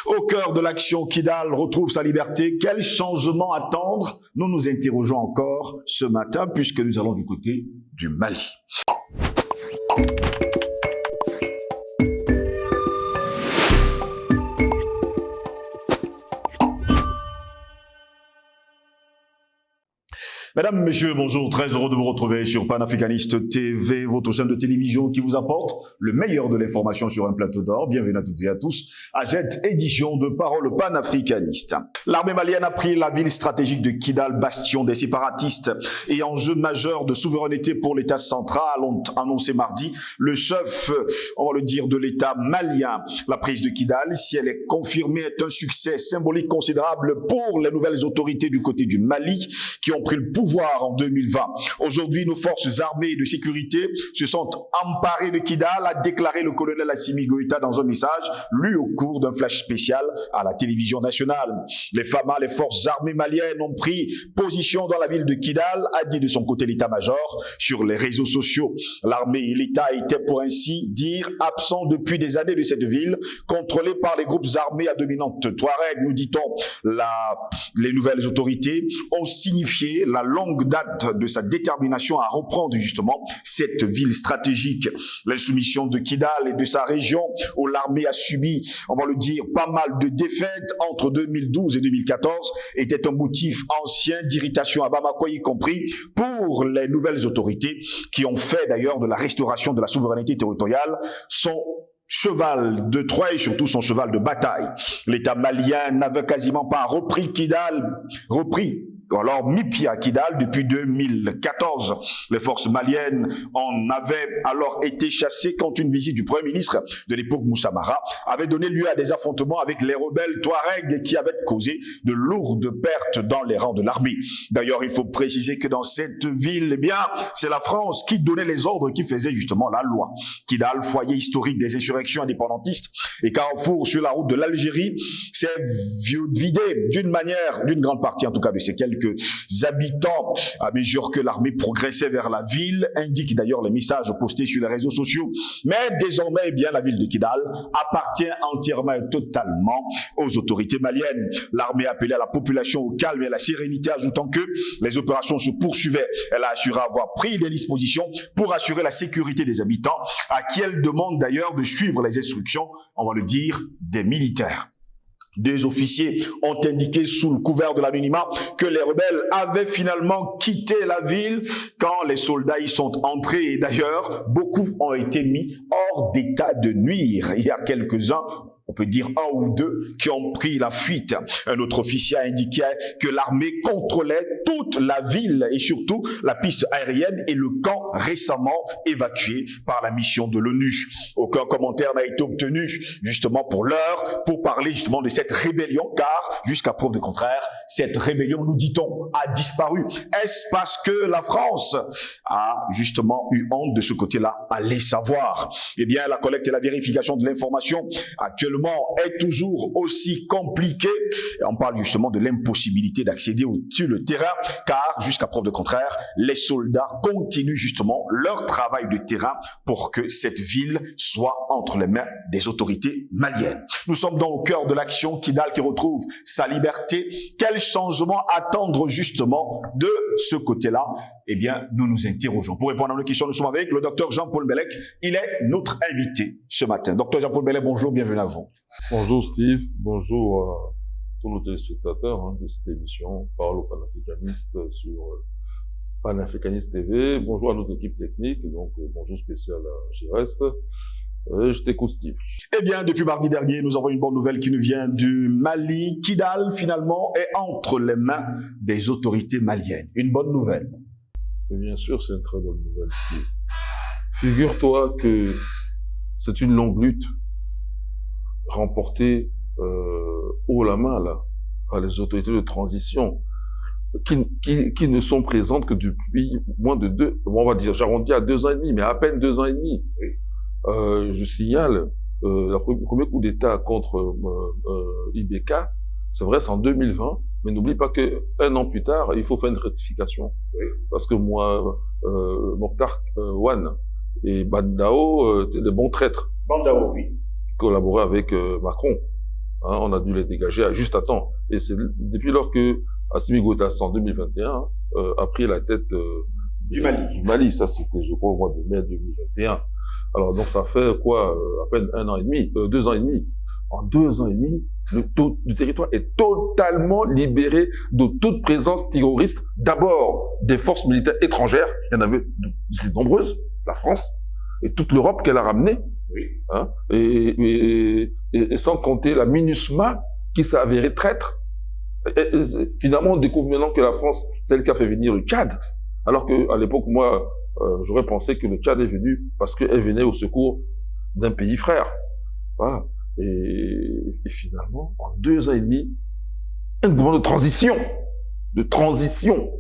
Au cœur de l'action, Kidal retrouve sa liberté. Quel changement attendre? Nous nous interrogeons encore ce matin puisque nous allons du côté du Mali. Mesdames, Messieurs, bonjour, très heureux de vous retrouver sur Panafricaniste TV, votre chaîne de télévision qui vous apporte le meilleur de l'information sur un plateau d'or. Bienvenue à toutes et à tous à cette édition de Parole panafricaniste. L'armée malienne a pris la ville stratégique de Kidal, bastion des séparatistes et enjeu majeur de souveraineté pour l'État central, ont annoncé mardi le chef, on va le dire, de l'État malien. La prise de Kidal, si elle est confirmée, est un succès symbolique considérable pour les nouvelles autorités du côté du Mali qui ont pris le pouvoir en 2020. Aujourd'hui, nos forces armées de sécurité se sont emparées de Kidal, a déclaré le colonel Assimi Goïta dans un message lu au cours d'un flash spécial à la télévision nationale. Les FAMA, les forces armées maliennes, ont pris position dans la ville de Kidal, a dit de son côté l'état-major sur les réseaux sociaux. L'armée et l'État étaient pour ainsi dire absents depuis des années de cette ville, contrôlée par les groupes armés à dominante Touareg. Nous dit-on, les nouvelles autorités ont signifié la longue date de sa détermination à reprendre justement cette ville stratégique. L'insoumission de Kidal et de sa région où l'armée a subi, on va le dire, pas mal de défaites entre 2012 et 2014 était un motif ancien d'irritation à Bamako, y compris pour les nouvelles autorités qui ont fait d'ailleurs de la restauration de la souveraineté territoriale son cheval de Troie et surtout son cheval de bataille. L'État malien n'avait quasiment pas repris mis pied à Kidal depuis 2014. Les forces maliennes en avaient alors été chassées quand une visite du Premier ministre de l'époque, Moussa Mara, avait donné lieu à des affrontements avec les rebelles Touareg qui avaient causé de lourdes pertes dans les rangs de l'armée. D'ailleurs, il faut préciser que dans cette ville, eh bien, c'est la France qui donnait les ordres, qui faisait justement la loi. Kidal, foyer historique des insurrections indépendantistes et carrefour sur la route de l'Algérie, s'est vidé d'une grande partie en tout cas de ses quelques habitants à mesure que l'armée progressait vers la ville, indiquent d'ailleurs les messages postés sur les réseaux sociaux. Mais désormais, eh bien, la ville de Kidal appartient entièrement et totalement aux autorités maliennes. L'armée a appelé à la population au calme et à la sérénité, ajoutant que les opérations se poursuivaient. Elle a assuré avoir pris des dispositions pour assurer la sécurité des habitants, à qui elle demande d'ailleurs de suivre les instructions, on va le dire, des militaires. Deux officiers ont indiqué sous le couvert de l'anonymat que les rebelles avaient finalement quitté la ville quand les soldats y sont entrés. Et d'ailleurs, beaucoup ont été mis hors d'état de nuire. Il y a quelques-uns, on peut dire un ou deux, qui ont pris la fuite. Un autre officier a indiqué que l'armée contrôlait toute la ville et surtout la piste aérienne et le camp récemment évacué par la mission de l'ONU. Aucun commentaire n'a été obtenu justement pour l'heure pour parler justement de cette rébellion, car jusqu'à preuve du contraire, cette rébellion, nous dit-on, a disparu. Est-ce parce que la France a justement eu honte de ce côté-là? Allez savoir. Eh bien, la collecte et la vérification de l'information actuellement est toujours aussi compliquée. Et on parle justement de l'impossibilité d'accéder sur le terrain, car jusqu'à preuve de contraire, les soldats continuent justement leur travail de terrain pour que cette ville soit entre les mains des autorités maliennes. Nous sommes donc au cœur de l'action, Kidal qui retrouve sa liberté. Quel changement attendre justement de ce côté-là? Eh bien, nous nous interrogeons. Pour répondre à nos questions, nous sommes avec le docteur Jean-Paul Bellec. Il est notre invité ce matin. Docteur Jean-Paul Bellec, bonjour, bienvenue à vous. Bonjour Steve, bonjour à tous nos téléspectateurs de cette émission Parole aux panafricanistes sur Panafricaniste TV. Bonjour à notre équipe technique, donc bonjour spécial à Gires. Je t'écoute Steve. Eh bien, depuis mardi dernier, nous avons une bonne nouvelle qui nous vient du Mali. Kidal, finalement, est entre les mains des autorités maliennes. Une bonne nouvelle. Et bien sûr, c'est une très bonne nouvelle, Steve. Figure-toi que c'est une longue lutte remportée haut la main là par les autorités de transition qui ne sont présentes que depuis moins de on va dire, j'arrondis à 2 ans et demi, mais à peine 2 ans et demi. Je signale le premier coup d'État contre IBK, c'est vrai, c'est en 2020, mais n'oublie pas que 1 an plus tard, il faut faire une rectification. Oui. Parce que moi, Mokhtar Wan et Bandao, des bons traîtres. Bandao, oui. Collaboraient avec Macron. Hein, on a dû les dégager juste à temps. Et c'est depuis lors que Assimi Goïta, en 2021, a pris la tête du Mali. Ça, c'était, je crois, au mois de mai 2021. Alors, donc, ça fait quoi, à peine 1 an et demi, 2 ans et demi. En 2 ans et demi, le territoire est totalement libéré de toute présence terroriste. D'abord, des forces militaires étrangères. Il y en avait de nombreuses. La France et toute l'Europe qu'elle a ramenée. Oui. Hein, et sans compter la MINUSMA qui s'est avérée traître. Et finalement, on découvre maintenant que la France, c'est elle qui a fait venir le Tchad. Alors que, à l'époque, moi, j'aurais pensé que le Tchad est venu parce qu'elle venait au secours d'un pays frère. Voilà. Et finalement, en 2 ans et demi, un gouvernement de transition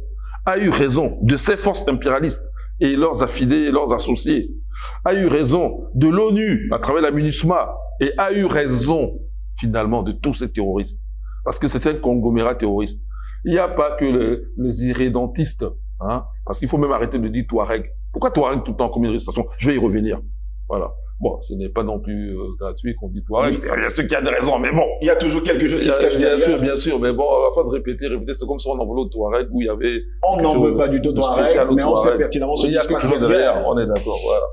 a eu raison de ces forces impérialistes et leurs affidés et leurs associés, a eu raison de l'ONU à travers la MINUSMA et a eu raison finalement de tous ces terroristes. Parce que c'était un conglomérat terroriste. Il n'y a pas que les irrédentistes, hein, parce qu'il faut même arrêter de dire Touareg. Pourquoi Touareg tout le temps comme une arrestation? Je vais y revenir. Voilà. Bon, ce n'est pas non plus gratuit qu'on dit Touareg. Oui. Il y a ceux qui ont des raisons, mais bon. Il y a toujours quelque chose qui se cache derrière. Bien sûr, mais bon, afin de répéter, c'est comme si on en voulait au Touareg où il y avait... On n'en veut pas du tout Touareg, mais on sait pertinemment ce qui se passe. Il y a quelque chose derrière, on est d'accord, voilà.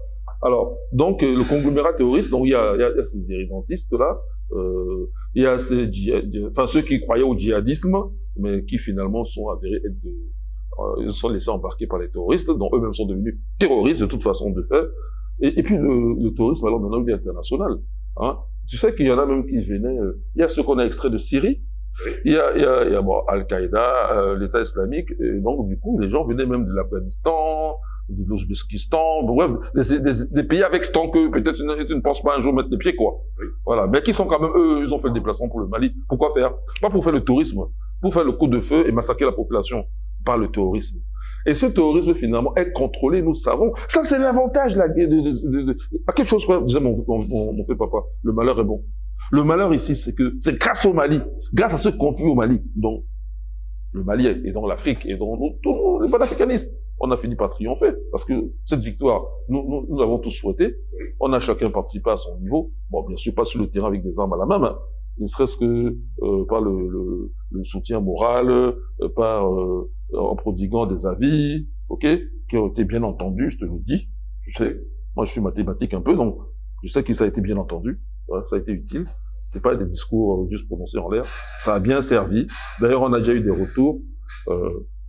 Alors, donc, le conglomérat terroriste, donc il y a ces irrédentistes-là, il y a ceux qui croyaient au djihadisme, mais qui finalement sont avérés être ils sont laissés embarquer par les terroristes, dont eux-mêmes sont devenus terroristes de toute façon de fait. Et puis le terrorisme, alors maintenant, il est international. Hein. Tu sais qu'il y en a même qui venaient, il y a ceux qu'on a extraits de Syrie, il y a bon, Al-Qaïda, l'État islamique, et donc du coup, les gens venaient même de l'Afghanistan, de l'Ouzbékistan, bref, des pays avec ce temps que peut-être tu ne penses pas un jour mettre les pieds, quoi. Oui. Voilà. Mais qui sont quand même, eux, ils ont fait le déplacement pour le Mali. Pourquoi faire? Pas pour faire le tourisme, pour faire le coup de feu et massacrer la population par le terrorisme. Et ce terrorisme, finalement, est contrôlé, nous le savons. Ça, c'est l'avantage, à quelque chose, disait mon fait papa, le malheur est bon. Le malheur ici, c'est que c'est grâce au Mali, grâce à ce conflit au Mali, donc le Mali et dans l'Afrique et dans tous les panafricanistes, on a fini par triompher parce que cette victoire, nous l'avons tous souhaité. On a chacun participé à son niveau. Bon, bien sûr, pas sur le terrain avec des armes à la main, hein, ne serait-ce que par le soutien moral, en prodiguant des avis, ok, qui ont été bien entendus, je te le dis. Tu sais, moi je suis mathématique un peu, donc je sais que ça a été bien entendu, ouais, ça a été utile. C'était pas des discours juste prononcés en l'air. Ça a bien servi. D'ailleurs, on a déjà eu des retours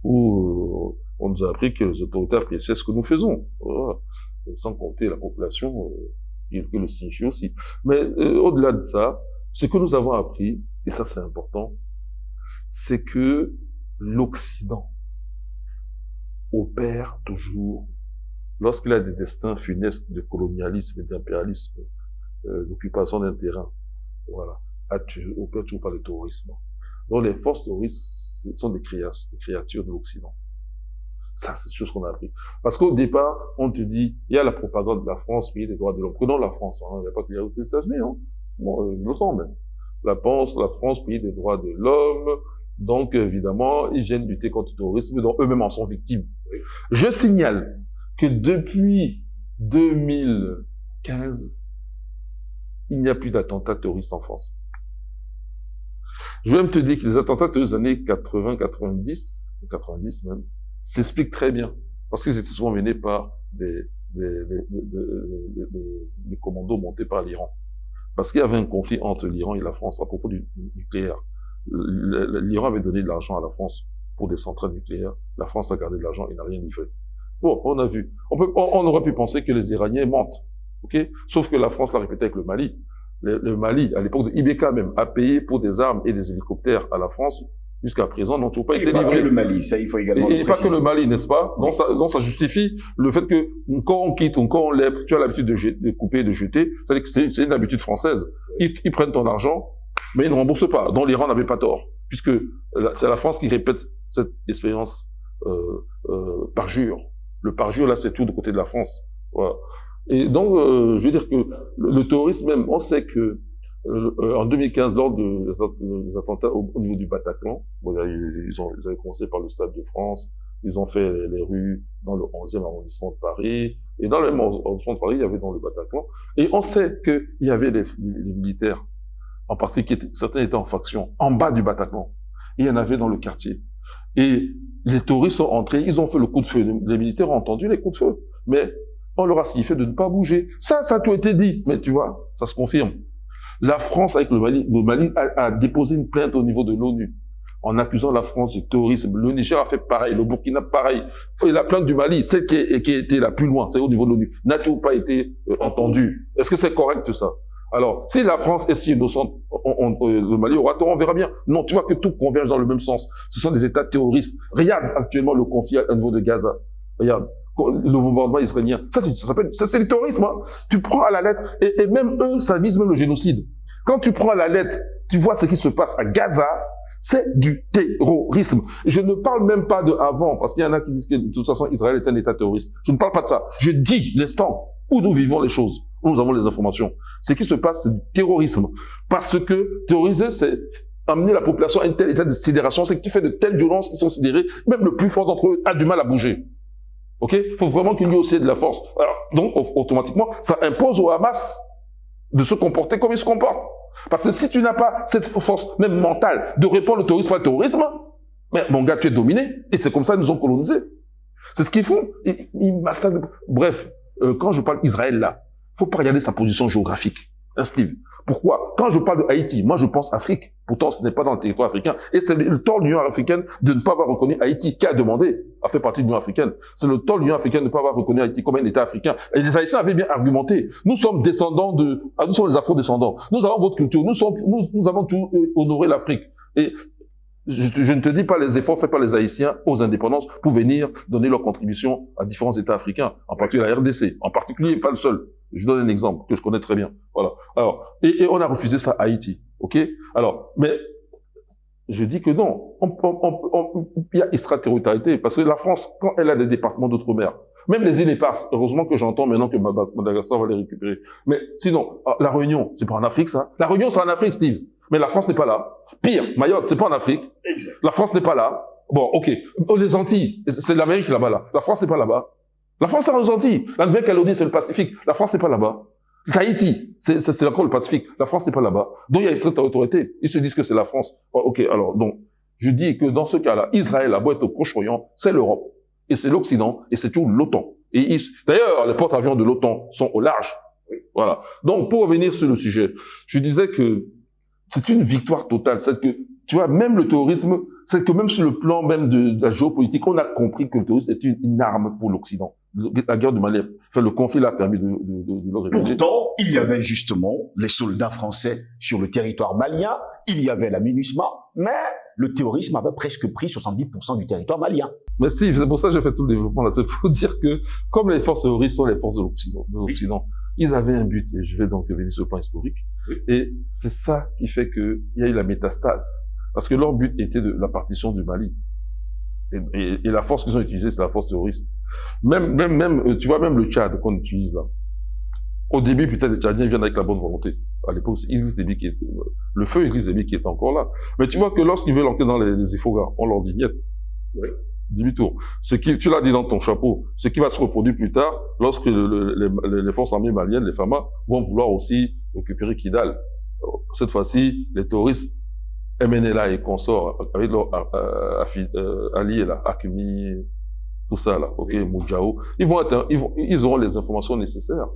où on nous a appris que les autorités appréciaient ce que nous faisons. Voilà. Et sans compter la population qui le signifie aussi. Mais au-delà de ça, ce que nous avons appris, et ça c'est important, c'est que l'Occident opère toujours, lorsqu'il a des destins funestes de colonialisme et d'impérialisme, d'occupation d'un terrain, voilà, opère toujours par le terrorisme. Donc les forces terroristes sont des créatures de l'Occident. Ça, c'est chose qu'on a appris. Parce qu'au départ, on te dit, il y a la propagande de la France, pays des droits de l'homme. Prenons la France, hein, il n'y a pas que les États-Unis, hein. Bon, l'OTAN même. La France, pays des droits de l'homme. Donc, évidemment, ils viennent lutter contre le terrorisme, dont eux-mêmes en sont victimes. Je signale que depuis 2015, il n'y a plus d'attentats terroristes en France. Je vais même te dire que les attentats des années 80, 90 même, s'expliquent très bien. Parce qu'ils étaient souvent menés par des commandos montés par l'Iran. Parce qu'il y avait un conflit entre l'Iran et la France à propos du nucléaire. L'Iran avait donné de l'argent à la France pour des centrales nucléaires. La France a gardé de l'argent et n'a rien livré. Bon, on a vu. On aurait pu penser que les Iraniens mentent. Ok? Sauf que la France l'a répété avec le Mali. Le Mali, à l'époque de Ibeka même, a payé pour des armes et des hélicoptères à la France. Jusqu'à présent, n'ont toujours pas été livrés. Pas que le Mali, ça il faut également le préciser. Et pas que le Mali, n'est-ce pas? Donc ça justifie le fait que quand on quitte ou quand on lève, tu as l'habitude de couper, de jeter, c'est-à-dire que c'est une habitude française. Ils prennent ton argent, mais ils ne remboursent pas. Donc l'Iran n'avait pas tort, puisque c'est la France qui répète cette expérience parjure. Le parjure, là, c'est tout du côté de la France. Voilà. Et donc, je veux dire que le terrorisme même, on sait que en 2015, lors des attentats au niveau du Bataclan, bon, ils avaient commencé par le Stade de France, ils ont fait les rues dans le 11e arrondissement de Paris, et dans le même arrondissement de Paris, il y avait dans le Bataclan, et on sait qu'il y avait les militaires en particulier certains étaient en faction, en bas du Bataclan. Et il y en avait dans le quartier. Et les terroristes sont entrés, ils ont fait le coup de feu. Les militaires ont entendu les coups de feu. Mais on leur a signifié de ne pas bouger. Ça a tout été dit. Mais tu vois, ça se confirme. La France, avec le Mali a déposé une plainte au niveau de l'ONU en accusant la France de terrorisme. Le Niger a fait pareil, le Burkina pareil. Et la plainte du Mali, celle qui a été la plus loin, c'est au niveau de l'ONU, n'a toujours pas été entendue. Est-ce que c'est correct ça? Alors, si la France est si innocente, le Mali aura tort, on verra bien. Non, tu vois que tout converge dans le même sens. Ce sont des États terroristes. Regarde actuellement le conflit au niveau de Gaza. Regarde. Le bombardement israélien. Ça c'est le terrorisme, hein. Tu prends à la lettre, et même eux, ça vise même le génocide. Quand tu prends à la lettre, tu vois ce qui se passe à Gaza, c'est du terrorisme. Je ne parle même pas de avant, parce qu'il y en a qui disent que de toute façon, Israël est un État terroriste. Je ne parle pas de ça. Je dis l'instant où nous vivons les choses, où nous avons les informations. Ce qui se passe, c'est du terrorisme. Parce que terroriser, c'est amener la population à un tel état de sidération, c'est que tu fais de telles violences qui sont sidérées, même le plus fort d'entre eux a du mal à bouger. Ok? Il faut vraiment qu'il y ait aussi de la force. Alors, donc, automatiquement, ça impose au Hamas de se comporter comme il se comporte. Parce que si tu n'as pas cette force, même mentale, de répondre au terrorisme par le terrorisme, mais mon gars, tu es dominé. Et c'est comme ça qu'ils nous ont colonisés. C'est ce qu'ils font. Ils massacrent. Bref, quand je parle d'Israël là, faut pas regarder sa position géographique. Hein, Steve? Pourquoi? Quand je parle de Haïti, moi je pense Afrique. Pourtant, ce n'est pas dans le territoire africain. Et c'est le tort de l'Union africaine de ne pas avoir reconnu Haïti, qui a demandé à faire partie de l'Union africaine. C'est le tort de l'Union africaine de ne pas avoir reconnu Haïti comme un État africain. Et les Haïtiens avaient bien argumenté. Nous sommes descendants nous sommes les Afro-descendants. Nous avons votre culture. Nous avons tout honoré l'Afrique. Et je ne te dis pas les efforts faits par les Haïtiens aux indépendances pour venir donner leur contribution à différents États africains, en particulier la RDC, en particulier, pas le seul. Je donne un exemple que je connais très bien. Voilà. Alors, et on a refusé ça à Haïti. OK? Alors, mais je dis que non. Il y a extraterritorialité, parce que la France, quand elle a des départements d'outre-mer, même les îles éparses, heureusement que j'entends maintenant que Madagascar va les récupérer. Mais sinon, la Réunion, c'est pas en Afrique, ça? La Réunion, c'est en Afrique, Steve. Mais la France n'est pas là. Pire, Mayotte, c'est pas en Afrique. Exact. La France n'est pas là. Bon, ok. Les Antilles, c'est l'Amérique là-bas, là. La France n'est pas là-bas. La France, c'est aux Antilles. La Nouvelle-Calédonie, c'est le Pacifique. La France n'est pas là-bas. Tahiti, c'est encore le Pacifique. La France n'est pas là-bas. Donc, il y a extraterritorialité. Ils se disent que c'est la France. Oh, ok, alors, donc, je dis que dans ce cas-là, Israël, à beau être au Proche-Orient, c'est l'Europe. Et c'est l'Occident. Et c'est tout l'OTAN. Et d'ailleurs, les porte-avions de l'OTAN sont au large. Voilà. Donc, pour revenir sur le sujet, je disais que c'est une victoire totale. C'est que, tu vois, même le terrorisme, c'est que même sur le plan même de la géopolitique, on a compris que le terrorisme est une arme pour l'Occident. La guerre du Mali, enfin, le conflit l'a permis de le révéler. Pourtant, il y avait justement les soldats français sur le territoire malien, il y avait la MINUSMA, mais le terrorisme avait presque pris 70% du territoire malien. Mais Steve, c'est pour ça que j'ai fait tout le développement là. C'est pour dire que, comme les forces terroristes sont les forces de l'Occident, ils avaient un but, et je vais donc revenir sur le plan historique, et c'est ça qui fait qu'il y a eu la métastase. Parce que leur but était de la partition du Mali. Et la force qu'ils ont utilisée, c'est la force terroriste. Même, tu vois, même le Tchad qu'on utilise là. Au début, peut-être les Tchadiens viennent avec la bonne volonté. À l'époque, le feu Idriss Déby qui est encore là. Mais tu vois que lorsqu'ils veulent entrer dans les Ifogas, on leur dit, oui, demi-tour. Tu l'as dit dans ton chapeau, ce qui va se reproduire plus tard, lorsque les forces armées maliennes, les FAMA, vont vouloir aussi récupérer Kidal. Cette fois-ci, les terroristes, MNLA et consorts, avec leurs alliés là, Akmi, tout ça là, ok, Moudjao, ils auront les informations nécessaires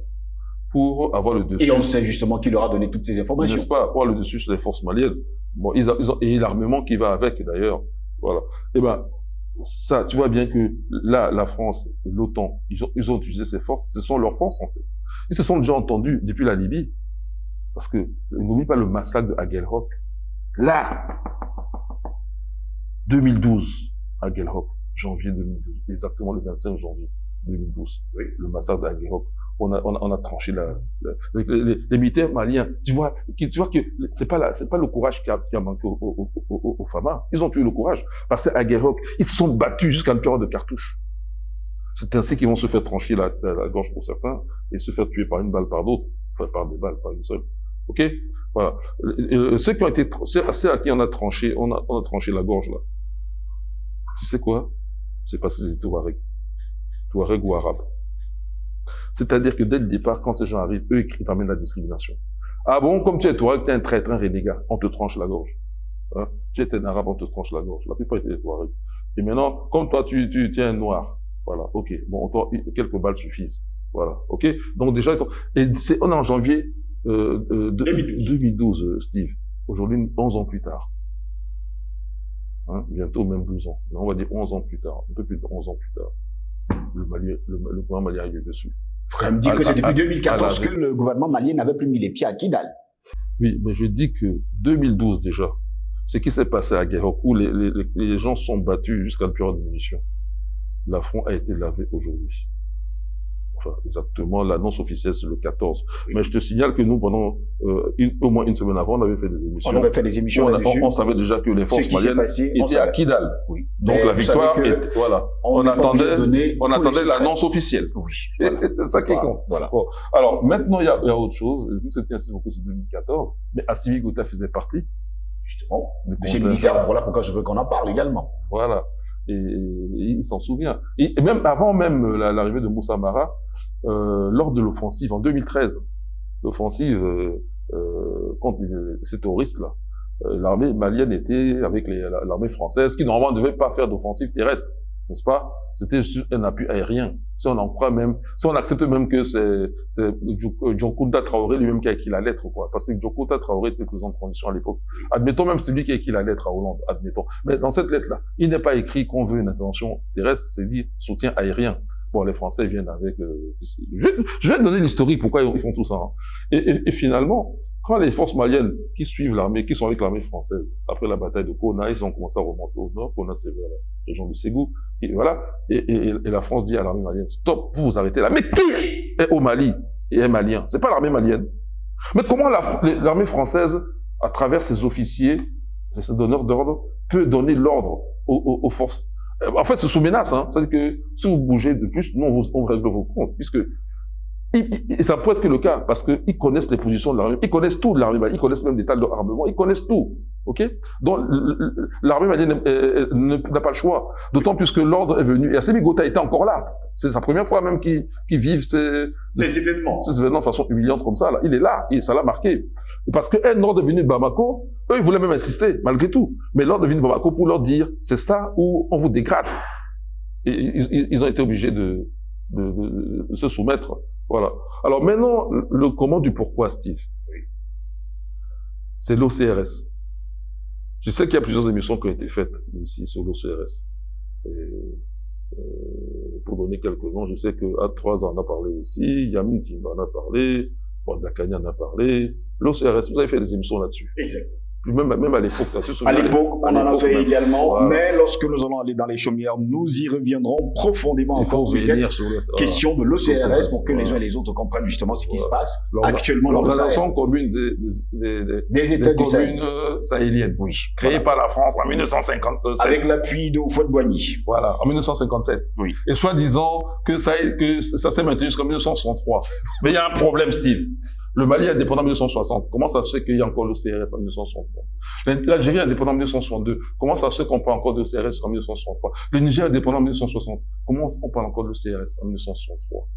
pour avoir le dessus. Et on sait justement qui leur a donné toutes ces informations. N'est-ce pas, avoir le dessus sur les forces maliennes. Bon, ils ont, et l'armement qui va avec d'ailleurs. Voilà. Eh ben, ça, tu vois bien que là, la France, l'OTAN, ils ont utilisé ces forces, ce sont leurs forces en fait. Ils se sont déjà entendus depuis la Libye. Parce que, n'oublie pas le massacre de Aguelhok. Là, 2012, Aguelhok, janvier 2012, exactement le 25 janvier 2012, oui. Le massacre d'Aguelhok. On a tranché les militaires maliens. Tu vois que c'est pas le courage qui a manqué aux FAMA. Ils ont tué le courage. Parce qu'à Aguelhok, ils se sont battus jusqu'à une tueur de cartouche. C'est ainsi qu'ils vont se faire trancher la gorge pour certains et se faire tuer par une balle par d'autres. Enfin, par des balles, par une seule. Ok? Voilà. Ceux qui ont été, ceux à qui on a tranché la gorge, là. Tu sais quoi? C'est parce que c'est Touareg ou Arabes. C'est-à-dire que dès le départ, quand ces gens arrivent, eux, ils amènent la discrimination. Ah bon, comme tu es Touareg, tu es un traître, un renégat, on te tranche la gorge. Hein? Tu es un arabe, on te tranche la gorge. La plupart étaient des Touaregs. Et maintenant, comme toi, tu es un noir. Voilà, ok. Bon, toi, quelques balles suffisent. Voilà, ok. Donc déjà, on est en janvier 2012, Steve. Aujourd'hui, 11 ans plus tard. Hein, bientôt même 12 ans. Mais on va dire 11 ans plus tard, un peu plus de 11 ans plus tard. Le gouvernement malien arrive dessus. Il faut quand même dire que c'est depuis 2014 que le gouvernement malien n'avait plus mis les pieds à Kidal. Oui, mais je dis que 2012 déjà, ce qui s'est passé à Guéhok, où les gens sont battus jusqu'à la période de munitions, l'affront a été lavé aujourd'hui. Enfin, exactement, l'annonce officielle, c'est le 14. Oui. Mais je te signale que nous, pendant au moins une semaine avant, on avait fait des émissions. On avait fait des émissions. On savait déjà que les forces maliennes étaient à Kidal. Oui. Donc la victoire, voilà. On attendait l'annonce officielle. Oui. Voilà. C'est ça qui compte. Voilà. Bon. Alors, maintenant, il y a autre chose. C'était ainsi beaucoup, c'est 2014. Mais Assimi Goïta faisait partie. Justement. C'est militaire. Voilà pourquoi je veux qu'on en parle également. Voilà. Et il s'en souvient. Et même avant même l'arrivée de Moussa Mara, lors de l'offensive en 2013, l'offensive contre ces terroristes-là, l'armée malienne était avec l'armée française, qui normalement ne devait pas faire d'offensive terrestre, n'est-ce pas? C'était juste un appui aérien. Si on en croit même, si on accepte même que c'est Djokounda Traoré lui-même qui a écrit la lettre, quoi. Parce que Djokounda Traoré était président de transition à l'époque. Admettons même c'est lui qui a écrit la lettre à Hollande, admettons. Mais dans cette lettre-là, il n'est pas écrit qu'on veut une intervention terrestre, c'est dit soutien aérien. Bon, les Français viennent avec, je vais te donner l'historique, pourquoi ils font tout ça, hein. Et finalement, quand les forces maliennes qui suivent l'armée, qui sont avec l'armée française, après la bataille de Kona, ils ont commencé à remonter au nord. Kona, c'est vers la région de Ségou. Et voilà. Et la France dit à l'armée malienne, stop, vous arrêtez là. Mais qui est au Mali et est malien? C'est pas l'armée malienne. Mais comment l'armée française, à travers ses officiers, ses donneurs d'ordre, peut donner l'ordre aux forces? En fait, c'est sous menace, hein. C'est-à-dire que si vous bougez de plus, nous, on vous règle vos comptes, puisque ça peut être que le cas, parce qu'ils connaissent les positions de l'armée, ils connaissent tout de l'armée malienne, ils connaissent même l'état de leur armement, ils connaissent tout, ok? Donc, l'armée malienne n'a pas le choix, d'autant plus que l'ordre est venu, et Assimi Goïta était encore là. C'est sa première fois même qu'ils vivent ces événements de façon humiliante comme ça, là. Il est là, et ça l'a marqué. Et parce qu'un ordre est venu de Bamako, eux, ils voulaient même insister, malgré tout. Mais l'ordre est venu de Bamako pour leur dire, c'est ça où on vous dégrade. Et ils ont été obligés de se soumettre. Voilà. Alors maintenant, le comment du pourquoi, Steve. Oui. C'est l'OCRS. Je sais qu'il y a plusieurs émissions qui ont été faites ici sur l'OCRS. Pour donner quelques noms, je sais que A3 en a parlé aussi, Yamin Timba en a parlé, Dakani en a parlé. L'OCRS, vous avez fait des émissions là-dessus. Exactement. Même à l'époque. À l'époque, on en a fait également, voilà. Mais lorsque nous allons aller dans les chaumières, nous y reviendrons profondément encore sur cette question de l'OCRS pour que les uns et les autres comprennent justement ce qui se passe actuellement dans le Sahel. L'organisation commune des États du Sahel. Sahéliennes, oui, créée par la France en 1957. Avec l'appui de Houphouët-Boigny. Voilà, en 1957. Oui. Et soi-disant que ça s'est maintenu jusqu'en 1963. Mais il y a un problème, Steve. Le Mali est indépendant en 1960. Comment ça se fait qu'il y a encore le CRS en 1963? L'Algérie est indépendante en 1962. Comment ça se fait qu'on parle encore de CRS en 1963? Le Niger est indépendant en 1960. Comment on parle encore de CRS en 1963?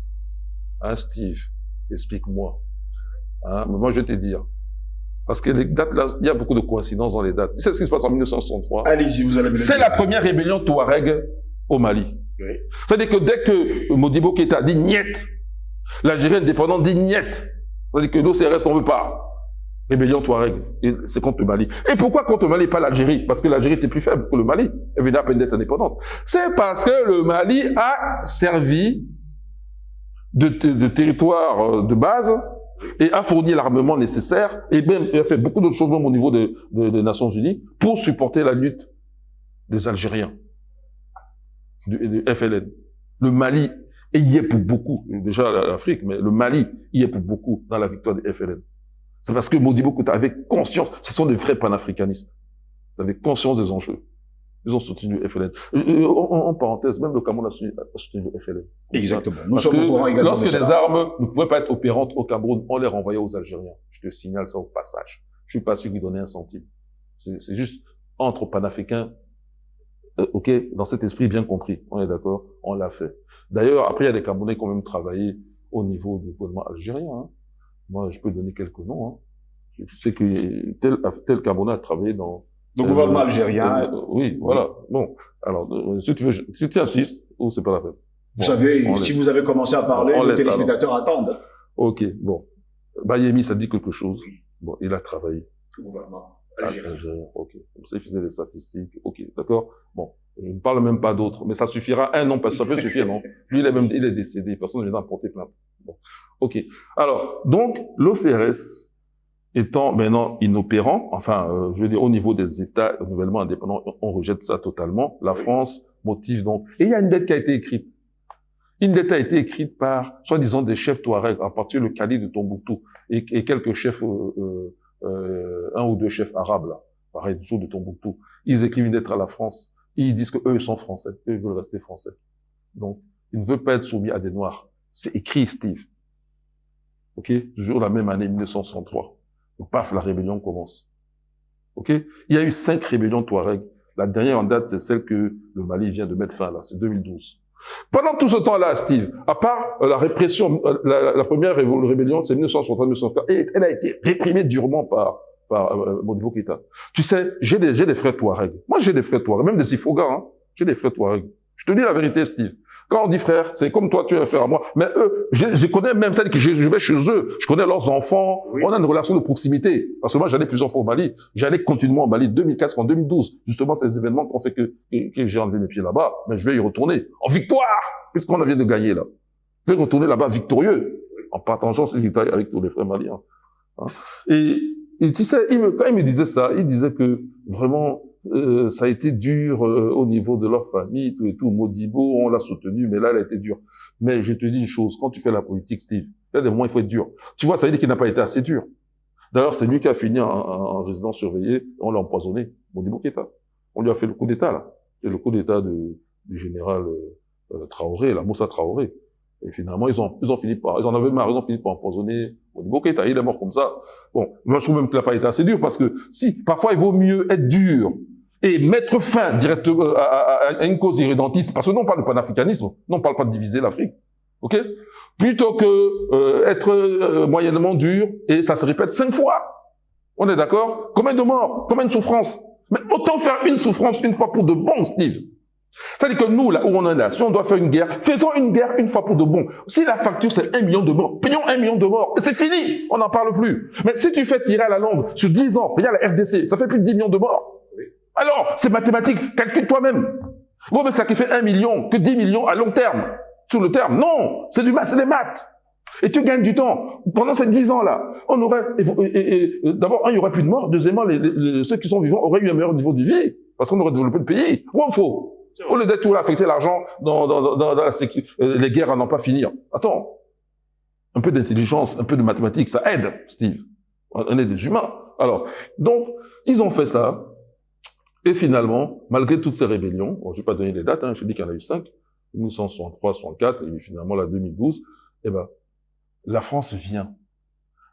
Hein, Steve? Explique-moi. Hein? Mais moi, je vais te dire. Parce que les dates, là, il y a beaucoup de coïncidences dans les dates. Tu sais ce qui se passe en 1963? Allez-y, vous allez me le dire. C'est la première rébellion touareg au Mali. Oui. C'est-à-dire que dès que Modibo Keïta dit niet, l'Algérie indépendante dit niet. C'est-à-dire que l'OCRS n'en veut pas. Rébellion Touareg. C'est contre le Mali. Et pourquoi contre le Mali et pas l'Algérie? Parce que l'Algérie était plus faible que le Mali. Elle venait à peine d'être indépendante. C'est parce que le Mali a servi de territoire de base et a fourni l'armement nécessaire et même a fait beaucoup d'autres choses même au niveau des Nations Unies pour supporter la lutte des Algériens, du FLN. Le Mali et y est pour beaucoup, déjà l'Afrique, mais le Mali y est pour beaucoup dans la victoire des FLN. C'est parce que Modibo Keïta avait conscience, ce sont des vrais panafricanistes. Ils avaient conscience des enjeux. Ils ont soutenu le FLN. En parenthèse, même le Cameroun a soutenu le FLN. Exactement. Parce que lorsque les armes ne pouvaient pas être opérantes au Cameroun, on les renvoyait aux Algériens. Je te signale ça au passage. Je suis pas sûr qu'ils donnaient un centime. C'est juste entre panafricains, ok, dans cet esprit bien compris. On est d'accord? On l'a fait. D'ailleurs, après, il y a des Camerounais qui ont même travaillé au niveau du gouvernement algérien. Hein. Moi, je peux donner quelques noms. Hein. Je sais que tel Camerounais a travaillé dans... Le gouvernement algérien. Oui, voilà. Bon, alors, si tu insistes, ou c'est pas la peine. Vous savez, si vous avez commencé à parler, les téléspectateurs attendent. Ok, bon. Bayemi, ça dit quelque chose. Bon, il a travaillé. Le gouvernement algérien. Ok. Comme ça, il faisait des statistiques. Ok, d'accord. Bon, je ne parle même pas d'autres, mais ça suffira. Un nom, ça peut suffire, non? Lui, il est décédé. Personne ne vient d'en porter plainte. Bon. Ok. Alors, donc, l'OCRS étant maintenant inopérant, enfin, je veux dire, au niveau des États nouvellement indépendants, on rejette ça totalement. La France motive donc. Et il y a une dette qui a été écrite. Une dette a été écrite par, soi-disant, des chefs Touaregs, à partir du calife de Tombouctou, et quelques chefs, un ou deux chefs arabes, là, pareil, du sud de Tombouctou. Ils écrivent une lettre à la France. Ils disent que eux, ils sont français. Eux, ils veulent rester français. Donc, ils ne veulent pas être soumis à des Noirs. C'est écrit, Steve. Ok? Toujours la même année, 1963. Et paf, la rébellion commence. Ok? Il y a eu 5 rébellions Touaregs. La dernière en date, c'est celle que le Mali vient de mettre fin, là. C'est 2012. Pendant tout ce temps-là, Steve, à part la répression, la première rébellion, c'est 1963-1964, et elle a été réprimée durement par Modibo Keïta. Tu sais, j'ai des frères Touaregs. Moi, j'ai des frères Touaregs, même des Ifoga, hein. J'ai des frères Touaregs. Je te dis la vérité, Steve. Quand on dit frère, c'est comme toi, tu es un frère à moi. Mais eux, je connais même celles que je vais chez eux. Je connais leurs enfants. Oui. On a une relation de proximité. Parce que moi, j'allais plusieurs fois au Mali. J'allais continuellement au Mali 2004 en 2012. Justement, c'est des événements qui ont fait que j'ai enlevé mes pieds là-bas. Mais je vais y retourner. En victoire! Puisqu'on vient de gagner, là. Je vais retourner là-bas victorieux. En partageant ces victoires avec tous les frères maliens. Hein? Et tu sais, quand il me disait ça, il disait que vraiment, ça a été dur au niveau de leur famille, tout et tout. Modibo, on l'a soutenu, mais là, elle a été dure. Mais je te dis une chose, quand tu fais la politique, Steve, il y a des moments, il faut être dur. Tu vois, ça veut dire qu'il n'a pas été assez dur. D'ailleurs, c'est lui qui a fini en résidence surveillée, on l'a empoisonné, Modibo Keïta. On lui a fait le coup d'État, là. C'est le coup d'État du général Traoré, la Moussa Traoré. Et finalement, ils en avaient marre, ils ont fini par empoisonner Modibo Keïta. Il est mort comme ça. Bon, moi, je trouve même qu'il n'a pas été assez dur parce que si, parfois, il vaut mieux être dur et mettre fin directement à une cause irrédentiste, parce que non, on parle de panafricanisme, non, on parle pas de diviser l'Afrique. OK? Plutôt que être moyennement dur, et ça se répète 5 fois. On est d'accord? Combien de morts? Combien de souffrances? Mais autant faire une souffrance une fois pour de bon, Steve. C'est-à-dire que nous, là où on en est là, si on doit faire une guerre, faisons une guerre une fois pour de bon. Si la facture, c'est 1 million de morts, payons 1 million de morts, et c'est fini, on n'en parle plus. Mais si tu fais tirer à la longue sur 10 ans, regarde la RDC, ça fait plus de 10 millions de morts. Alors, c'est mathématique, calcule toi-même. Vaut mieux sacrifier 1 million que 10 millions à long terme. Sur le terme, non, c'est du maths, c'est des maths. Et tu gagnes du temps. Pendant ces 10 ans-là, on aurait, d'abord, il y aurait plus de morts. Deuxièmement, ceux qui sont vivants auraient eu un meilleur niveau de vie. Parce qu'on aurait développé le pays. Ou faux? Au lieu d'être tout là, affecter l'argent dans la sécurité, les guerres à n'en pas finir. Attends. Un peu d'intelligence, un peu de mathématiques, ça aide, Steve. On est des humains. Alors, donc, ils ont fait ça. Et finalement, malgré toutes ces rébellions, bon, je vais pas donner les dates, hein, je dis qu'il y en a eu 5, 1963, 64, et finalement la 2012, eh ben, la France vient.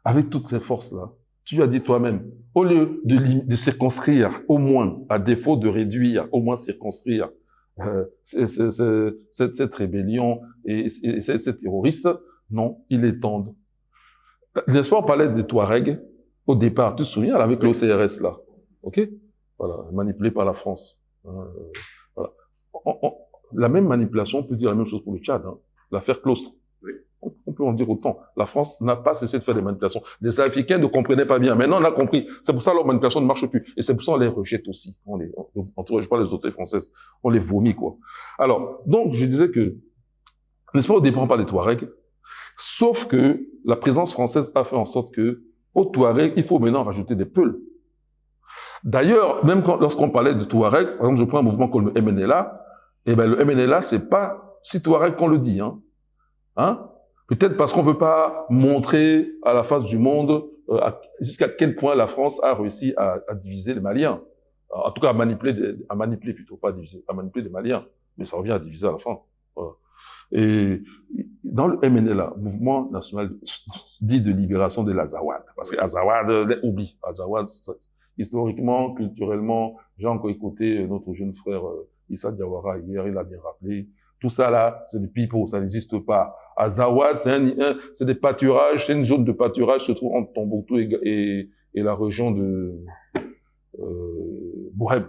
Avec toutes ces forces-là, tu as dit toi-même, au lieu de circonscrire, au moins, à défaut de réduire, au moins circonscrire cette rébellion et ces terroristes, non, ils étendent. N'est-ce pas, on parlait des Touaregs, au départ, tu te souviens, avec l'OCRS là, ok? Voilà, manipulé par la France. Voilà. La même manipulation, on peut dire la même chose pour le Tchad, hein, l'affaire Claustre. Oui. On peut en dire autant. La France n'a pas cessé de faire des manipulations. Les Africains ne comprenaient pas bien. Maintenant, on a compris. C'est pour ça que leur manipulation ne marche plus. Et c'est pour ça qu'on les rejette aussi. On ne rejette pas les autorités françaises. On les vomit, quoi. Alors, donc, je disais que, n'est-ce pas, au dépend pas des Touaregs. Sauf que la présence française a fait en sorte que, aux Touaregs, il faut maintenant rajouter des Peuls. D'ailleurs, même lorsqu'on parlait de Touareg, par exemple, je prends un mouvement comme le MNLA, eh ben, le MNLA, c'est pas si Touareg qu'on le dit, hein. Hein? Peut-être parce qu'on veut pas montrer à la face du monde, jusqu'à quel point la France a réussi à diviser les Maliens. En tout cas, à manipuler plutôt, pas à diviser, à manipuler les Maliens. Mais ça revient à diviser à la fin. Voilà. Et dans le MNLA, Mouvement National dit de libération de l'Azawad, parce que Azawad, oublie. Azawad, historiquement, culturellement, j'ai encore écouté notre jeune frère Issa Diawara hier, il a bien rappelé. Tout ça là, c'est du pipeau, ça n'existe pas. Azawad, c'est des pâturages, c'est une zone de pâturage qui se trouve entre Tombouctou et et la région de Boureb.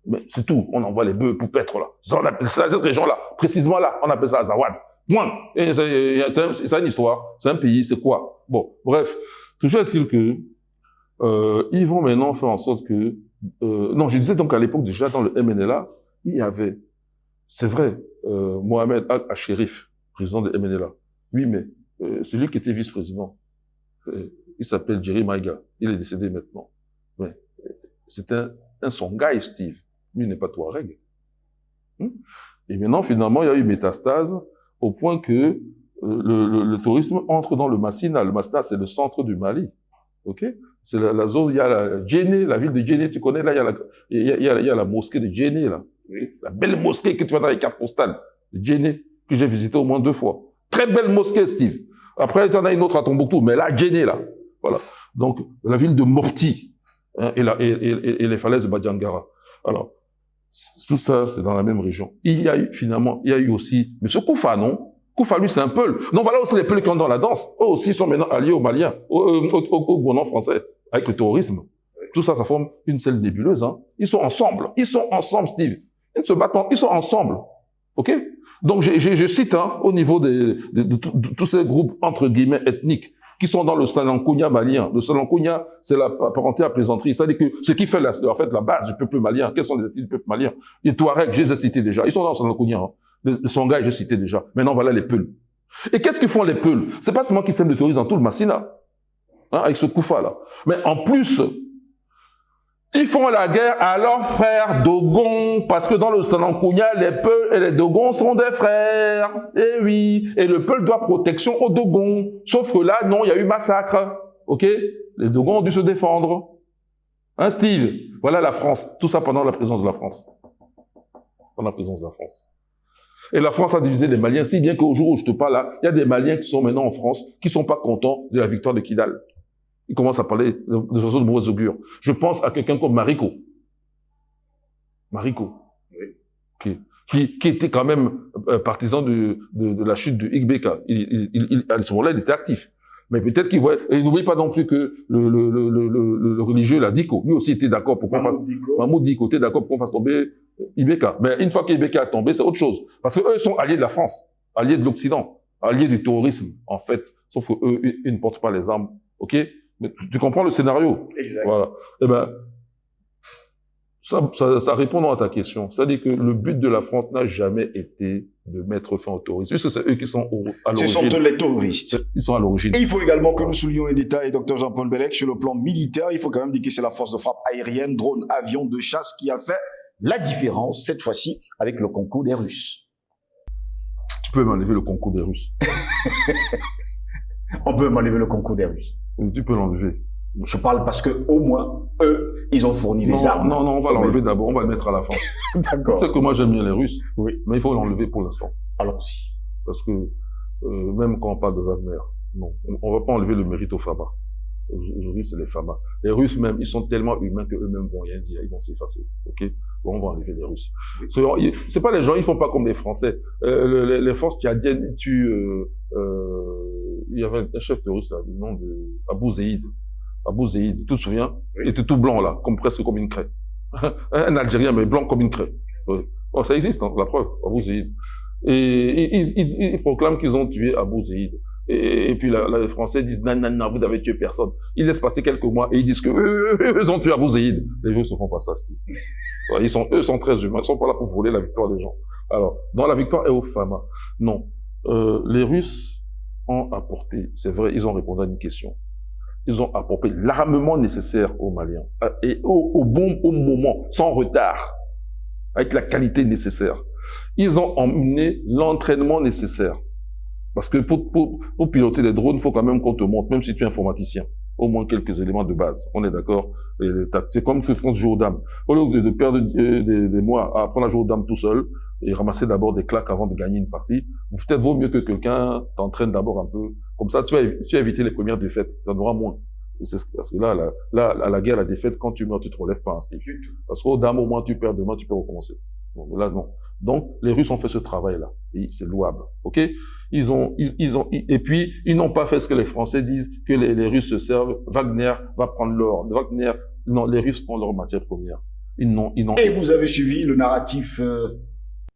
Mais c'est tout. On envoie les bœufs pour paître là. Cette région-là, précisément là, on appelle ça Azawad. Point. Et c'est une histoire. C'est un pays. C'est quoi? Bon, bref. Toujours est-il que ils vont maintenant faire en sorte que non, je disais donc à l'époque déjà dans le MNLA, il y avait, c'est vrai, Mohamed Al-Sherif, président de MNLA. Oui, mais celui qui était vice-président, il s'appelle Jerry Maïga. Il est décédé maintenant. Mais c'est un Songhai, Steve. Lui n'est pas Touareg. Et maintenant, finalement, il y a eu métastase au point que le tourisme entre dans le Massina. Le Massina, c'est le centre du Mali. Ok? C'est la zone, il y a la Djenné, la ville de Djenné, tu connais, là, il y a la mosquée de Djenné, là. La belle mosquée que tu vois dans les cartes postales de Djenné, que j'ai visité au moins 2 fois. Très belle mosquée, Steve. Après, tu en as une autre à Tombouctou, mais là, Djenné, là. Voilà. Donc, la ville de Mopti, hein, et les falaises de Badjangara. Alors, tout ça, c'est dans la même région. Il y a eu aussi, M. Koufa, non? Koufa, lui, c'est un Peul. Donc voilà aussi les Peuls qui ont dans la danse. Eux aussi sont maintenant alliés aux Maliens, au gouvernement français, avec le terrorisme. Tout ça, ça forme une seule nébuleuse, hein. Ils sont ensemble, Steve. Ils ne se battent pas, ils sont ensemble. OK? Donc, je cite, hein, au niveau de tous ces groupes, entre guillemets, ethniques, qui sont dans le Salankounia malien. Le Salankounia, c'est la parenté à plaisanterie. C'est-à-dire que ce qui fait en fait, la base du peuple malien, quels sont les ethnies du peuple malien? Les Touaregs, je les ai cités déjà. Ils sont dans le Salankounia, hein. Les Songhai, je citais déjà. Maintenant, voilà les Peuls. Et qu'est-ce qu'ils font, les Peuls? C'est pas seulement qu'ils sèment le terrorisme dans tout le Massina, hein, avec ce Koufa-là. Mais en plus, ils font la guerre à leurs frères Dogon, parce que dans le Salankounia, les Peuls et les Dogons sont des frères. Eh oui. Et le Peul doit protection aux Dogons. Sauf que là, non, il y a eu massacre. OK? Les Dogons ont dû se défendre. Hein, Steve? Voilà la France. Tout ça pendant la présence de la France. Pendant la présence de la France. Et la France a divisé les Maliens, si bien qu'au jour où je te parle là, il y a des Maliens qui sont maintenant en France, qui sont pas contents de la victoire de Kidal. Ils commencent à parler de façon de mauvaise augure. Je pense à quelqu'un comme Mariko. Mariko. Oui. Qui était quand même partisan de la chute de Igbeka. À ce moment-là, il était actif. Mais peut-être qu'il voit, et n'oublie pas non plus que le religieux, là, Diko, lui aussi était d'accord pour qu'on fasse, Mahmoud Diko était d'accord pour qu'on fasse tomber Ibeka. Mais une fois qu'Ibeka a tombé, c'est autre chose. Parce que eux sont alliés de la France, alliés de l'Occident, alliés du terrorisme, en fait. Sauf que eux, ils ne portent pas les armes. OK? Mais tu comprends le scénario? Exact. Voilà. Eh ben, ça répond à ta question. C'est-à-dire que le but de la France n'a jamais été de mettre fin au terrorisme. Puisque c'est eux qui sont à l'origine. Ce sont eux les terroristes. Ils sont à l'origine. Et il faut également que nous soulignions un détail, Dr Jean-Paul Bellec, sur le plan militaire. Il faut quand même dire que c'est la force de frappe aérienne, drone, avion de chasse qui a fait la différence, cette fois-ci, avec le concours des Russes. Tu peux m'enlever le concours des Russes. On peut m'enlever le concours des Russes. Tu peux l'enlever. Je parle parce que au moins, eux, ils ont fourni des armes. Non, on va l'enlever d'abord, on va le mettre à la fin. D'accord. Tu sais que moi j'aime bien les Russes, oui. Mais il faut l'enlever pour l'instant. Allons-y. Parce que même quand on parle de Wagner, non, on va pas enlever le mérite aux FAMA. Aujourd'hui, c'est les FAMA. Les Russes même, ils sont tellement humains qu'eux-mêmes vont rien dire, ils vont s'effacer. Ok? Bon, on va enlever les Russes. Oui. C'est pas les gens, ils font pas comme les Français. Les forces tchadiennes tuent. Il y avait un chef terroriste là, du nom de Abou Zeid. Abou Zeid, tu te souviens? Oui. Il était tout blanc là, presque comme une craie. Un Algérien mais blanc comme une craie. Oh, ça existe, hein, la preuve. Abou Zeid. Et ils proclament qu'ils ont tué Abou Zeid. Et puis les Français disent non, vous n'avez tué personne. Ils laissent passer quelques mois et ils disent que eux ont tué Abou Zeid. Les Russes ne font pas ça, Steve. Eux sont très humains. Ils sont pas là pour voler la victoire des gens. Alors, dans la victoire est au FAMA. Non. Les Russes ont apporté, c'est vrai, ils ont répondu à une question. Ils ont apporté l'armement nécessaire aux Maliens. Et au moment, sans retard, avec la qualité nécessaire. Ils ont emmené l'entraînement nécessaire. Parce que pour piloter des drones, il faut quand même qu'on te montre, même si tu es informaticien, au moins quelques éléments de base. On est d'accord? C'est comme que quand tu joues aux dames. Au lieu de perdre des mois à apprendre à jouer aux dames tout seul et ramasser d'abord des claques avant de gagner une partie, peut-être vaut mieux que quelqu'un t'entraîne d'abord un peu. Comme ça, tu vas éviter les premières défaites. Ça en aura moins. Parce que là, à la guerre, la défaite, quand tu meurs, tu te relèves pas, Steve. Parce qu'aux dames, au moins, tu perds demain, tu peux recommencer. Donc là, non. Donc, les Russes ont fait ce travail-là. Et c'est louable. OK? Et puis, ils n'ont pas fait ce que les Français disent, que les Russes se servent. Wagner va prendre l'or. Wagner, non, les Russes ont leur matière première. Ils n'ont. Et vous avez suivi le narratif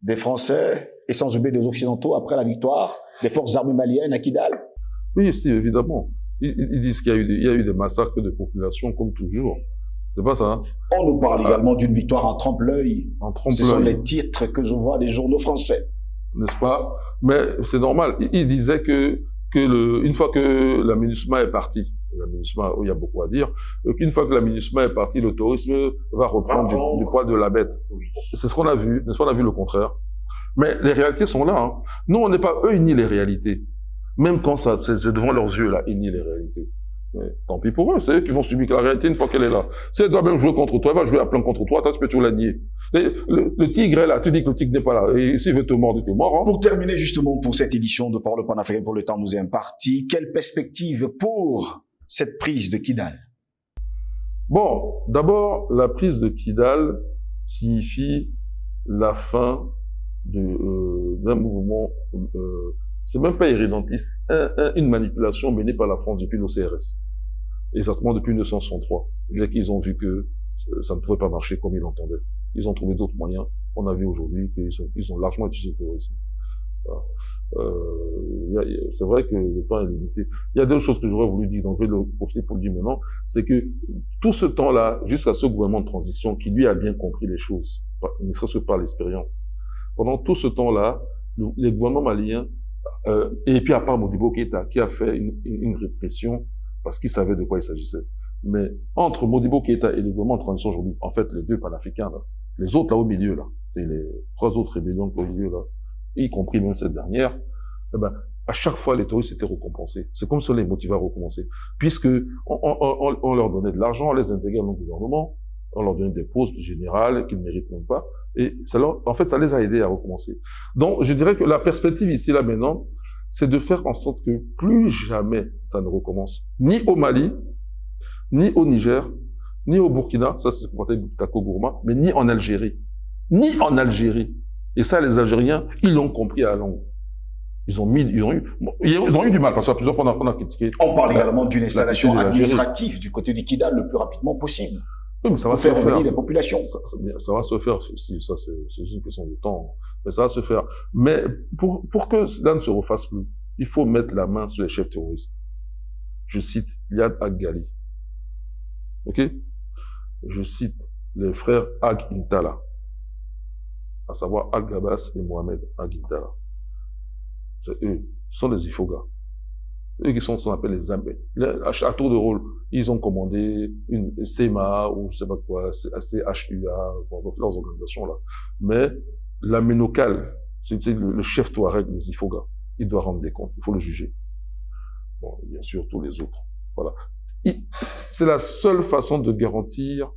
des Français et sans oublier des Occidentaux après la victoire des forces armées maliennes à Kidal? Oui, si, évidemment. Ils disent qu'il y a eu des massacres de population, comme toujours. C'est pas ça, hein? On nous parle également d'une victoire en trompe-l'œil. En trompe-l'œil. Ce sont les titres que je vois des journaux français. N'est-ce pas? Mais c'est normal. Il disait une fois que la MINUSMA est partie, la MINUSMA, il y a beaucoup à dire, qu'une fois que la MINUSMA est partie, le tourisme va reprendre du poil de la bête. Oui. C'est ce qu'on a vu, n'est-ce pas? On a vu le contraire. Mais les réalités sont là, hein. Nous, on n'est pas, eux, ils nient les réalités. Même quand c'est devant leurs yeux, là, ils nient les réalités. Mais tant pis pour eux, c'est eux qui vont subir la réalité une fois qu'elle est là. Si elle doit même jouer contre toi, elle va jouer à plein contre toi, toi, tu peux toujours la nier. Le tigre est là, tu dis que le tigre n'est pas là. Et s'il veut te mordre, il te mord, hein. Pour terminer justement pour cette édition de Parole panafricaine pour le temps nous est imparti, quelle perspective pour cette prise de Kidal? Bon, d'abord, la prise de Kidal signifie la fin d'un mouvement, c'est même pas irrédentiste, une manipulation menée par la France depuis l'OCRS. Exactement depuis 1963. Ils ont vu que ça ne pouvait pas marcher comme ils l'entendaient. Ils ont trouvé d'autres moyens. On a vu aujourd'hui qu'ils ont largement utilisé le terrorisme. C'est vrai que le temps est limité. Il y a deux choses que j'aurais voulu dire, donc je vais le profiter pour le dire maintenant, c'est que tout ce temps-là, jusqu'à ce gouvernement de transition qui lui a bien compris les choses, ne serait-ce que par l'expérience, pendant tout ce temps-là, les gouvernements maliens, et puis à part Modibo Keïta, qui a fait une répression parce qu'il savait de quoi il s'agissait. Mais entre Modibo Keïta et le gouvernement de transition aujourd'hui, en fait, les deux panafricains, là, les autres là au milieu, là, et les trois autres rébellions au milieu, là, y compris même cette dernière, eh ben, à chaque fois, les touristes étaient récompensés. C'est comme ça les motivait à recommencer. Puisque on leur donnait de l'argent, on les intégrait dans le gouvernement, on leur donnait des postes générales qu'ils ne méritent même pas. Et en fait, ça les a aidés à recommencer. Donc, je dirais que la perspective ici, là, maintenant, c'est de faire en sorte que plus jamais ça ne recommence. Ni au Mali, ni au Niger, ni au Burkina, ça c'est pour Kako Gourma, mais ni en Algérie. Ni en Algérie. Et ça, les Algériens, ils l'ont compris à la longue. Ils ont eu du mal, parce que plusieurs fois on a critiqué. On parle également d'une installation administrative du côté du Kidal le plus rapidement possible. Oui, mais ça va se faire. Les populations. Ça va se faire, si, ça c'est une question de temps. Mais ça va se faire. Mais pour que cela ne se refasse plus, il faut mettre la main sur les chefs terroristes. Je cite Liad Ag-Ghali. OK? Je cite les frères Ag Intala, à savoir Al-Gabas et Mohamed Ag Intala. C'est eux, ce sont les Ifoga. Eux qui sont ce qu'on appelle les Zambé. À tour de rôle, ils ont commandé une CMA ou je sais pas quoi, CHUA, leurs organisations là. Mais la Ménocal, c'est le chef Touareg des Ifoga. Il doit rendre des comptes, il faut le juger. Bon, bien sûr, tous les autres. Voilà. C'est la seule façon de garantir,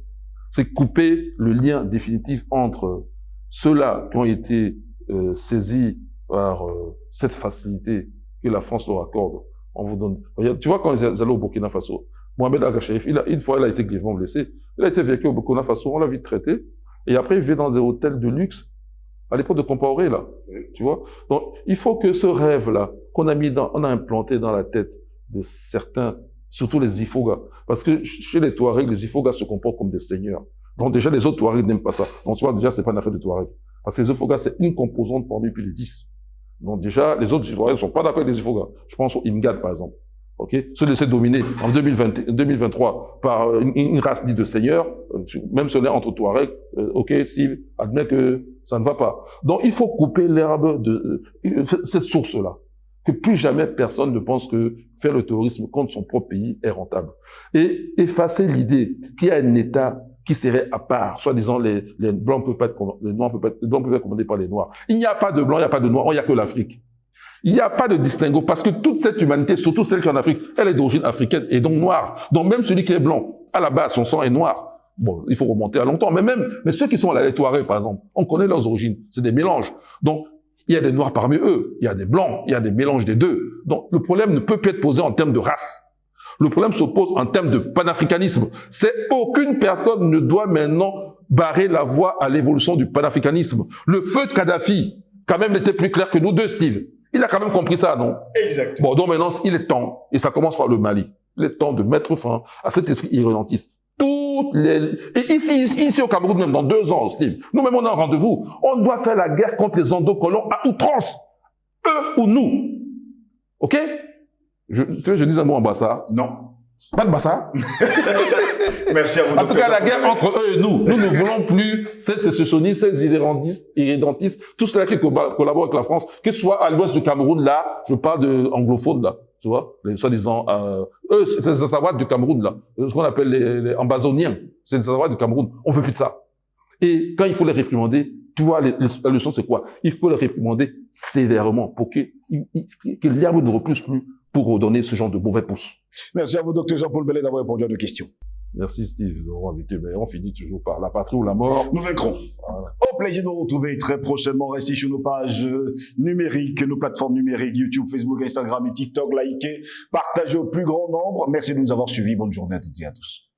c'est couper le lien définitif entre ceux-là qui ont été saisis par cette facilité que la France leur accorde. On vous donne. Regarde, tu vois, quand ils allaient au Burkina Faso, Mohamed Aga-Sherif, une fois, il a été grièvement blessé. Il a été vécu au Burkina Faso, on l'a vite traité. Et après, il vivait dans des hôtels de luxe, à l'époque de Compaoré, là. Tu vois? Donc, il faut que ce rêve-là, on a implanté dans la tête de certains, surtout les Ifoga. Parce que chez les Touaregs, les Ifoga se comportent comme des seigneurs. Donc, déjà, les autres Touaregs n'aiment pas ça. Donc, tu vois, déjà, c'est pas une affaire de Touareg. Parce que les Ifoga, c'est une composante parmi plus de 10. Donc déjà, les autres Ivoiriens ne sont pas d'accord avec les Ifoga. Je pense au Imgad, par exemple. Okay? Se laisser dominer en 2023 par une race dite de seigneurs, même si on est entre Touareg, ok, Steve, admet que ça ne va pas. Donc il faut couper l'herbe de cette source-là. Que plus jamais personne ne pense que faire le terrorisme contre son propre pays est rentable. Et effacer l'idée qu'il y a un État qui serait à part, soi-disant les blancs peuvent pas être les noirs peuvent être commandés par les noirs. Il n'y a pas de blancs, il n'y a pas de noirs, il n'y a que l'Afrique. Il n'y a pas de distinguo parce que toute cette humanité, surtout celle qui est en Afrique, elle est d'origine africaine et donc noire. Donc même celui qui est blanc, à la base, son sang est noir. Bon, il faut remonter à longtemps, mais ceux qui sont là, les Touaregs par exemple, on connaît leurs origines, c'est des mélanges. Donc il y a des noirs parmi eux, il y a des blancs, il y a des mélanges des deux. Donc le problème ne peut plus être posé en termes de race. Le problème se pose en termes de panafricanisme. C'est aucune personne ne doit maintenant barré la voie à l'évolution du panafricanisme. Le feu de Kadhafi, quand même, était plus clair que nous deux, Steve. Il a quand même compris ça, non? Exactement. Bon, donc maintenant, il est temps, et ça commence par le Mali, il est temps de mettre fin à cet esprit irrédentiste. Et ici au Cameroun, même dans 2 ans, Steve, nous-mêmes, on a un rendez-vous. On doit faire la guerre contre les endocolons à outrance. Eux ou nous. OK? Je dis un mot en bassa. Non. Pas de bassa. Merci à vous. En tout cas, la guerre entre eux et nous. Nous ne voulons plus ces sécessionnistes, ces irrédentistes, tous ceux-là qui collaborent avec la France, que ce soit à l'ouest du Cameroun, là, je parle de anglophones, là, tu vois, les soi-disant, eux, c'est les Savoies du Cameroun, là, ce qu'on appelle les ambazoniens, c'est les Savoies du Cameroun. On veut plus de ça. Et quand il faut les réprimander, tu vois, la leçon, c'est quoi? Il faut les réprimander sévèrement pour que l'herbe ne repousse plus pour donner ce genre de mauvais pouces. Merci à vous, Dr Jean-Paul Bellet, d'avoir répondu à nos questions. Merci Steve de m'avoir invité, mais on finit toujours par la patrie ou la mort. Nous vaincrons. Voilà. Au plaisir de vous retrouver très prochainement. Restez sur nos pages numériques, nos plateformes numériques, YouTube, Facebook, Instagram et TikTok. Likez, partagez au plus grand nombre. Merci de nous avoir suivis. Bonne journée à toutes et à tous.